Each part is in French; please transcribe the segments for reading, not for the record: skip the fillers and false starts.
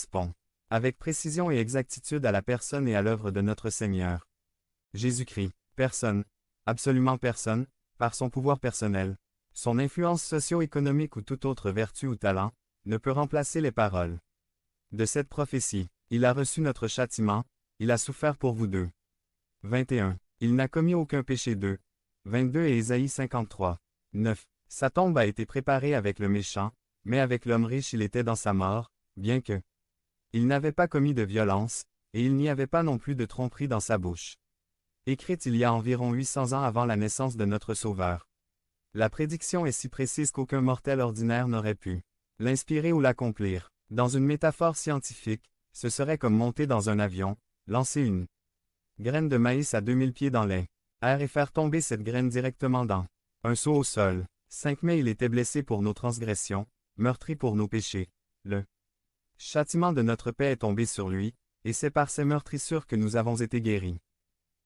correspond avec précision et exactitude à la personne et à l'œuvre de notre Seigneur. Jésus-Christ, personne, absolument personne, par son pouvoir personnel, son influence socio-économique ou toute autre vertu ou talent, ne peut remplacer les paroles de cette prophétie. Il a reçu notre châtiment, il a souffert pour vous deux. 21. Il n'a commis aucun péché d'eux. 22 et Ésaïe 53. 9. Sa tombe a été préparée avec le méchant, mais avec l'homme riche il était dans sa mort, bien que il n'avait pas commis de violence, et il n'y avait pas non plus de tromperie dans sa bouche. Écrite il y a environ 800 ans avant la naissance de notre Sauveur. La prédiction est si précise qu'aucun mortel ordinaire n'aurait pu l'inspirer ou l'accomplir. Dans une métaphore scientifique, ce serait comme monter dans un avion, lancer une graine de maïs à 2000 pieds dans l'air et faire tomber cette graine directement dans un seau au sol. 5 Mais il était blessé pour nos transgressions, meurtri pour nos péchés. Le châtiment de notre paix est tombé sur lui, et c'est par ses meurtrissures que nous avons été guéris.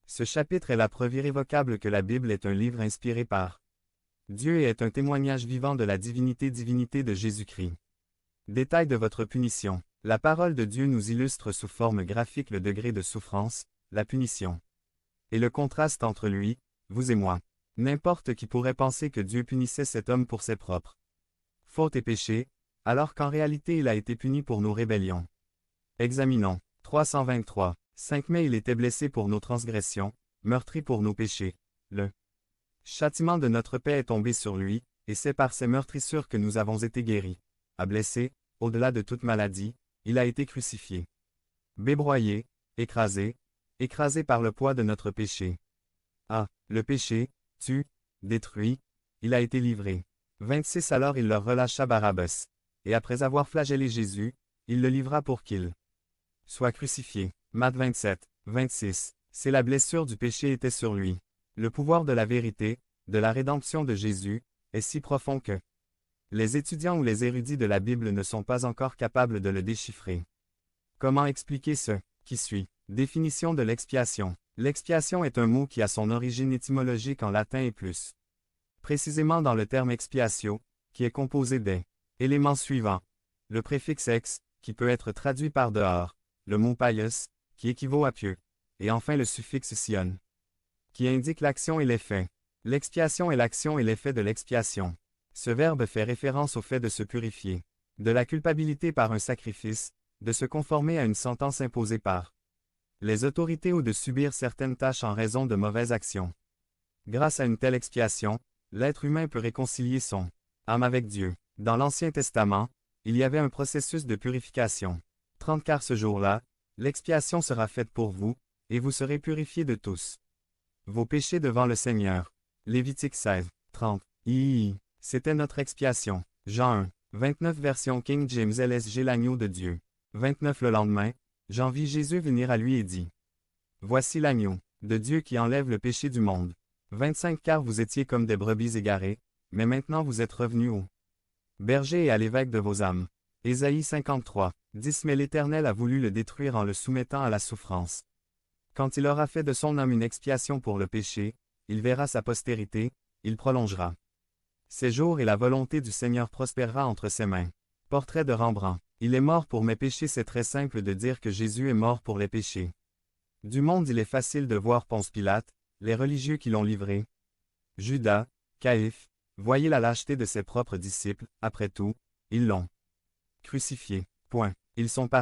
Ce chapitre est la preuve irrévocable que la Bible est un livre inspiré par Dieu et est un témoignage vivant de la divinité de Jésus-Christ. Détail de votre punition. La parole de Dieu nous illustre sous forme graphique le degré de souffrance, la punition. Et le contraste entre lui, vous et moi. N'importe qui pourrait penser que Dieu punissait cet homme pour ses propres fautes et péchés, alors qu'en réalité il a été puni pour nos rébellions. Examinons. 323. 5 Mais il était blessé pour nos transgressions, meurtri pour nos péchés. Le châtiment de notre paix est tombé sur lui, et c'est par ses meurtrissures que nous avons été guéris. A blessé, au-delà de toute maladie, il a été crucifié. Bébroyé, écrasé par le poids de notre péché. Le péché, tue, détruit, il a été livré. 26 Alors il leur relâcha Barabbas. Et après avoir flagellé Jésus, il le livra pour qu'il soit crucifié. Matthieu 27, 26. C'est la blessure du péché était sur lui. Le pouvoir de la vérité, de la rédemption de Jésus, est si profond que les étudiants ou les érudits de la Bible ne sont pas encore capables de le déchiffrer. Comment expliquer ce qui suit? Définition de l'expiation. L'expiation est un mot qui a son origine étymologique en latin et plus précisément dans le terme expiatio, qui est composé des éléments suivants. Le préfixe ex, qui peut être traduit par dehors, le mot paius, qui équivaut à pieux, et enfin le suffixe sion, qui indique l'action et l'effet. L'expiation est l'action et l'effet de l'expiation. Ce verbe fait référence au fait de se purifier de la culpabilité par un sacrifice, de se conformer à une sentence imposée par les autorités ou de subir certaines tâches en raison de mauvaises actions. Grâce à une telle expiation, l'être humain peut réconcilier son âme avec Dieu. Dans l'Ancien Testament, il y avait un processus de purification. 30 Car ce jour-là, l'expiation sera faite pour vous, et vous serez purifiés de tous vos péchés devant le Seigneur. Lévitique 16, 30. C'était notre expiation. Jean 1, 29 Version King James LSG L'agneau de Dieu. 29 Le lendemain, Jean vit Jésus venir à lui et dit: Voici l'agneau de Dieu qui enlève le péché du monde. 25 Car vous étiez comme des brebis égarées, mais maintenant vous êtes revenus au berger et à l'évêque de vos âmes. Ésaïe 53, 10 Mais l'Éternel a voulu le détruire en le soumettant à la souffrance. Quand il aura fait de son âme une expiation pour le péché, il verra sa postérité, il prolongera ses jours et la volonté du Seigneur prospérera entre ses mains. Portrait de Rembrandt. Il est mort pour mes péchés. C'est très simple de dire que Jésus est mort pour les péchés du monde. Il est facile de voir Ponce Pilate, les religieux qui l'ont livré, Judas, Caïphe, voyez la lâcheté de ses propres disciples, après tout, ils l'ont crucifié. Point. Ils sont partis.